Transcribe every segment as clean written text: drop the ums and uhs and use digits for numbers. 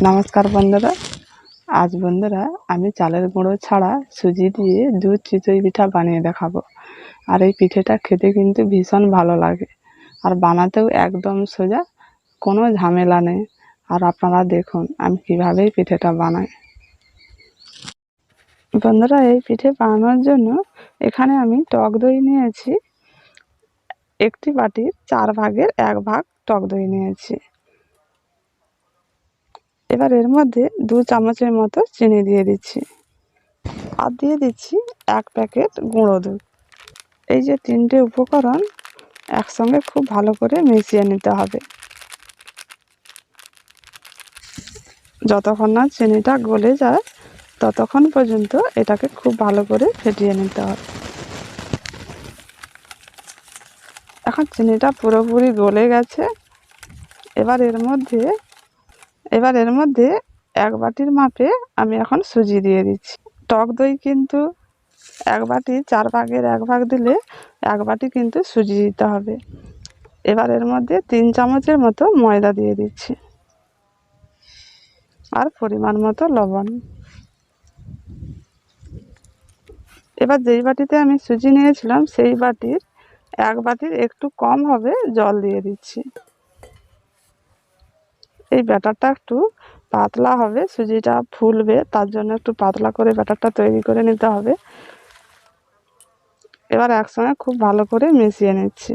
নমস্কার বন্ধুরা। আজ বন্ধুরা আমি চালের গুঁড়ো ছাড়া সুজি দিয়ে দুধ চিতই পিঠা বানিয়ে দেখাবো। আর এই পিঠেটা খেতে কিন্তু ভীষণ ভালো লাগে, আর বানাতেও একদম সোজা, কোনো ঝামেলা নেই। আর আপনারা দেখুন আমি কিভাবে এই পিঠেটা বানাই। বন্ধুরা, এই পিঠে বানানোর জন্য এখানে আমি টক দই নিয়েছি, একটি বাটির 4 ভাগের 1 ভাগ টক দই নিয়েছি। এবার এর মধ্যে 2 চামচের মতো চিনি দিয়ে দিচ্ছি, আর দিয়ে দিচ্ছি 1 প্যাকেট গুঁড়ো দুধ। এই যে 3টে উপকরণ একসঙ্গে খুব ভালো করে মিশিয়ে নিতে হবে, যতক্ষণ না চিনিটা গলে যায় ততক্ষণ পর্যন্ত এটাকে খুব ভালো করে ফেটিয়ে নিতে হবে। এখন চিনিটা পুরোপুরি গলে গেছে। এবার এর মধ্যে 1 বাটির মাপে আমি এখন সুজি দিয়ে দিচ্ছি। টক দই কিন্তু 1 বাটি 4 ভাগের 1 ভাগ দিলে 1 বাটি কিন্তু সুজি দিতে হবে। এবার এর মধ্যে 3 চামচের মতো ময়দা দিয়ে দিচ্ছি, আর পরিমাণ মতো লবণ। এবার যেই বাটিতে আমি সুজি নিয়েছিলাম সেই বাটির 1 বাটির একটু কম হবে জল দিয়ে দিচ্ছি। এই ব্যাটারটা একটু পাতলা হবে, সুজিটা ফুলবে, তার জন্য একটু পাতলা করে ব্যাটারটা তৈরি করে নিতে হবে। এবার একসঙ্গে খুব ভালো করে মিশিয়ে নিচ্ছি।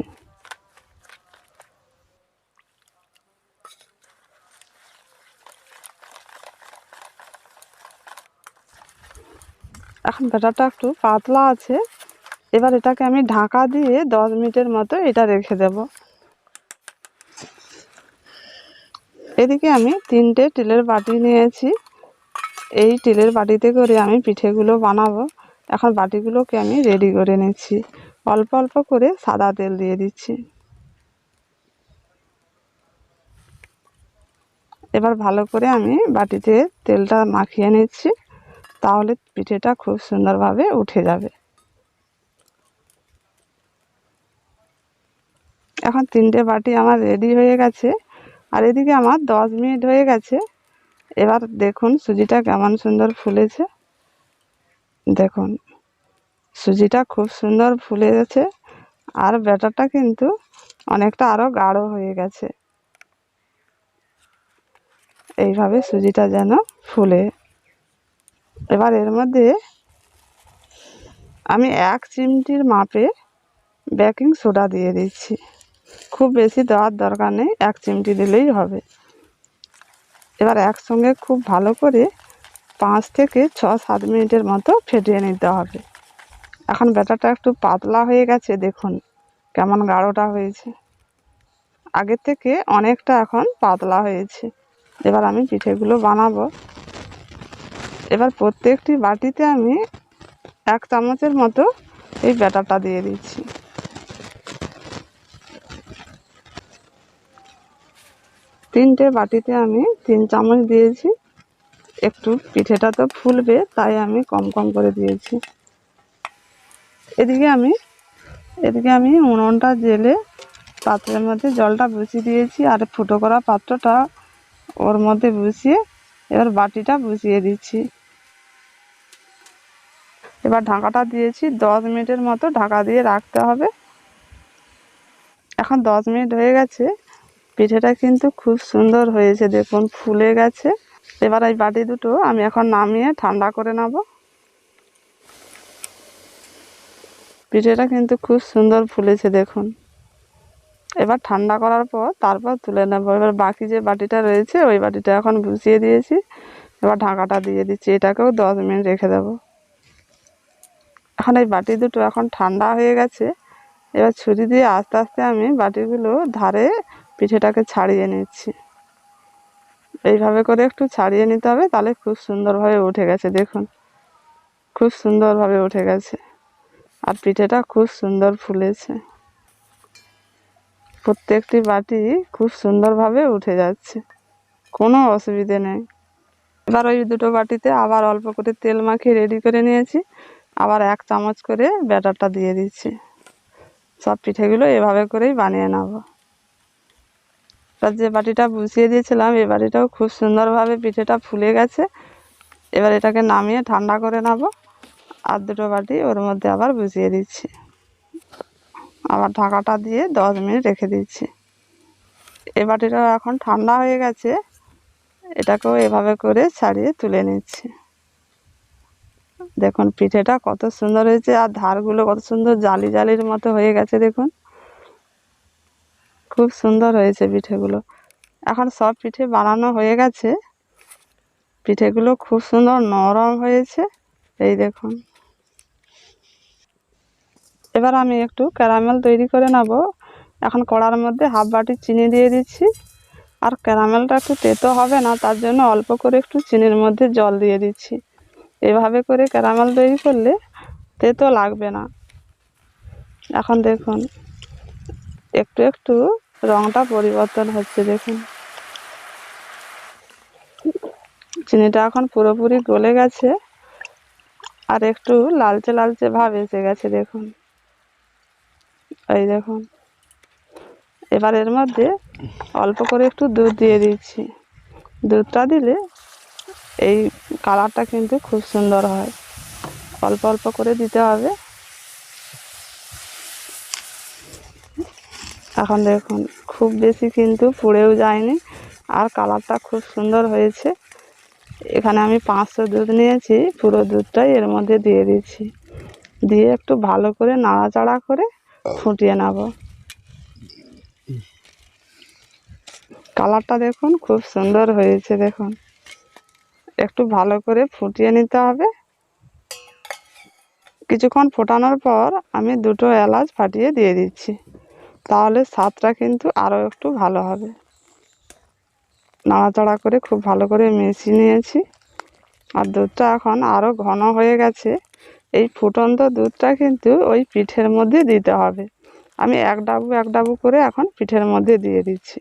এখন ব্যাটারটা একটু পাতলা আছে। এবার এটাকে আমি ঢাকা দিয়ে 10 মিনিটের মতো এটা রেখে দেব। এদিকে আমি 3টে স্টিলের বাটি নিয়েছি। এই স্টিলের বাটিতে করে আমি পিঠেগুলো বানাবো। এখন বাটিগুলোকে আমি রেডি করে নিচ্ছি। অল্প অল্প করে সাদা তেল দিয়ে দিচ্ছি। এবার ভালো করে আমি বাটিতে তেলটা মাখিয়ে নিচ্ছি, তাহলে পিঠেটা খুব সুন্দরভাবে উঠে যাবে। এখন 3টে বাটি আমার রেডি হয়ে গেছে, আর এদিকে আমার 10 মিনিট হয়ে গেছে। এবার দেখুন সুজিটা কেমন সুন্দর ফুলেছে। দেখুন সুজিটা খুব সুন্দর ফুলে গেছে, আর ব্যাটারটা কিন্তু অনেকটা আরও গাঢ় হয়ে গেছে। এইভাবে সুজিটা যেন ফুলে। এবার এর মধ্যে আমি 1 চিমটির মাপে বেকিং সোডা দিয়ে দিচ্ছি। খুব বেশি দেওয়ার দরকার নেই, 1 চিমটি দিলেই হবে। এবার একসঙ্গে খুব ভালো করে 5 থেকে 6-7 মিনিটের মতো ফেটিয়ে নিতে হবে। এখন ব্যাটারটা একটু পাতলা হয়ে গেছে, দেখুন কেমন গাঢ়টা হয়েছে। আগের থেকে অনেকটা এখন পাতলা হয়েছে। এবার আমি পিঠেগুলো বানাবো। এবার প্রত্যেকটি বাটিতে আমি 1 চামচের মতো এই ব্যাটারটা দিয়ে দিচ্ছি। তিনটে বাটিতে আমি 3 চামচ দিয়েছি। একটু পিঠেটা তো ফুলবে, তাই আমি কম কম করে দিয়েছি। এদিকে আমি উনুনটা জ্বেলে পাত্রের মধ্যে জলটা বসিয়ে দিয়েছি, আর ফুটো করা পাত্রটা ওর মধ্যে বসিয়ে এবার বাটিটা বসিয়ে দিচ্ছি। এবার ঢাকাটা দিয়েছি, 10 মিনিটের মতো ঢাকা দিয়ে রাখতে হবে। এখন 10 মিনিট হয়ে গেছে। পিঠেটা কিন্তু খুব সুন্দর হয়েছে, দেখুন ফুলে গেছে। এবার এই বাটি দুটো আমি এখন নামিয়ে ঠান্ডা করে নেব। পিঠেটা কিন্তু খুব সুন্দর ফুলেছে, দেখুন। এবার ঠান্ডা করার পর তারপর তুলে নেব। এবার বাকি যে বাটিটা রয়েছে ওই বাটিটা এখন বসিয়ে দিয়েছি। এবার ঢাকাটা দিয়ে দিচ্ছি, এটাকেও 10 মিনিট রেখে দেব। এখন এই বাটি দুটো এখন ঠান্ডা হয়ে গেছে। এবার ছুরি দিয়ে আস্তে আস্তে আমি বাটিগুলো ধারে পিঠেটাকে ছাড়িয়ে নিচ্ছি। এইভাবে করে একটু ছাড়িয়ে নিতে হবে, তাহলে খুব সুন্দরভাবে উঠে গেছে। দেখুন খুব সুন্দরভাবে উঠে গেছে, আর পিঠেটা খুব সুন্দর ফুলেছে। প্রত্যেকটি বাটি খুব সুন্দরভাবে উঠে যাচ্ছে, কোনো অসুবিধে নেই। এবার ওই দুটো বাটিতে আবার অল্প করে তেল মাখিয়ে রেডি করে নিয়েছি। আবার 1 চামচ করে ব্যাটারটা দিয়ে দিচ্ছি। সব পিঠেগুলো এভাবে করেই বানিয়ে নেব। এবার যে বাটিটা বসিয়ে দিয়েছিলাম এই বাটিটাও খুব সুন্দরভাবে পিঠেটা ফুলে গেছে। এবার এটাকে নামিয়ে ঠান্ডা করে নেব। আর দুটো বাটি ওর মধ্যে আবার বসিয়ে দিচ্ছি, আবার ঢাকাটা দিয়ে 10 মিনিট রেখে দিচ্ছি। এই বাটিটাও এখন ঠান্ডা হয়ে গেছে, এটাকেও এভাবে করে ছাড়িয়ে তুলে নিচ্ছি। দেখুন পিঠেটা কত সুন্দর হয়েছে, আর ধারগুলো কত সুন্দর জালি জালির মতো হয়ে গেছে। দেখুন খুব সুন্দর হয়েছে পিঠেগুলো। এখন সব পিঠে বানানো হয়ে গেছে, পিঠেগুলো খুব সুন্দর নরম হয়েছে। এই দেখুন, এবার আমি একটু ক্যারামেল তৈরি করে নেব। এখন কড়ার মধ্যে হাফ বাটি চিনি দিয়ে দিচ্ছি। আর ক্যারামেলটা একটু তেতো হবে না, তার জন্য অল্প করে একটু চিনির মধ্যে জল দিয়ে দিচ্ছি। এভাবে করে ক্যারামেল তৈরি করলে তেতো লাগবে না। এখন দেখুন একটু একটু রঙটা পরিবর্তন হচ্ছে। দেখুন চিনিটা এখন পুরোপুরি গলে গেছে, আর একটু লালচে লালচে ভাব এসে গেছে। দেখুন এই দেখুন, এবার এর মধ্যে অল্প করে একটু দুধ দিয়ে দিচ্ছি। দুধটা দিলে এই কালারটা কিন্তু খুব সুন্দর হয়। অল্প অল্প করে দিতে হবে। এখন দেখুন খুব বেশি কিন্তু পুড়েও যায়নি, আর কালারটা খুব সুন্দর হয়েছে। এখানে আমি 500 দুধ নিয়েছি, পুরো দুধটাই এর মধ্যে দিয়ে দিচ্ছি। দিয়ে একটু ভালো করে নাড়াচাড়া করে ফুটিয়ে নেব। কালারটা দেখুন খুব সুন্দর হয়েছে। দেখুন একটু ভালো করে ফুটিয়ে নিতে হবে। কিছুক্ষণ ফোটানোর পর আমি দুটো এলাচ ফাটিয়ে দিয়ে দিচ্ছি, তাহলে স্বাদটা কিন্তু আরও একটু ভালো হবে। নাড়াচাড়া করে খুব ভালো করে মিশিয়ে নিয়েছি, আর দুধটা এখন আরও ঘন হয়ে গেছে। এই ফুটন্ত দুধটা কিন্তু ওই পিঠের মধ্যে দিতে হবে। আমি এক ডাবু করে এখন পিঠের মধ্যে দিয়ে দিচ্ছি।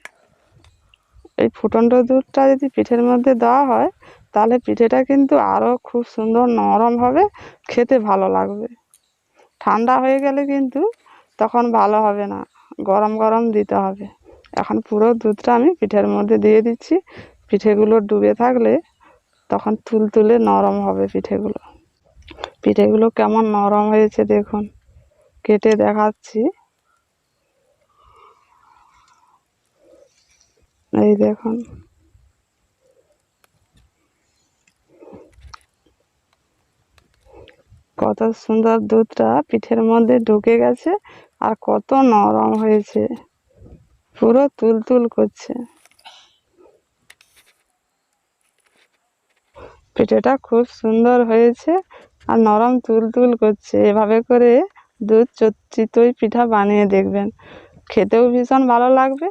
এই ফুটন্ত দুধটা যদি পিঠের মধ্যে দেওয়া হয়, তাহলে পিঠেটা কিন্তু আরও খুব সুন্দর নরম হবে, খেতে ভালো লাগবে। ঠান্ডা হয়ে গেলে কিন্তু তখন ভালো হবে না, গরম গরম দিতে হবে। এখন পুরো দুধটা আমি পিঠের মধ্যে দিয়ে দিচ্ছি। পিঠেগুলো ডুবে থাকলে তখন তুলতুলে নরম হবে পিঠেগুলো। পিঠেগুলো কেমন নরম হয়েছে দেখুন, কেটে দেখাচ্ছি। এই দেখুন কত সুন্দর দুধটা পিঠের মধ্যে ঢুকে গেছে, আর কত নরম হয়েছে, পুরো তুলতুল করছে। পিঠেটা খুব সুন্দর হয়েছে আর নরম তুলতুল করছে। এভাবে করে দুধ চিতই পিঠা বানিয়ে দেখবেন, খেতেও ভীষণ ভালো লাগবে।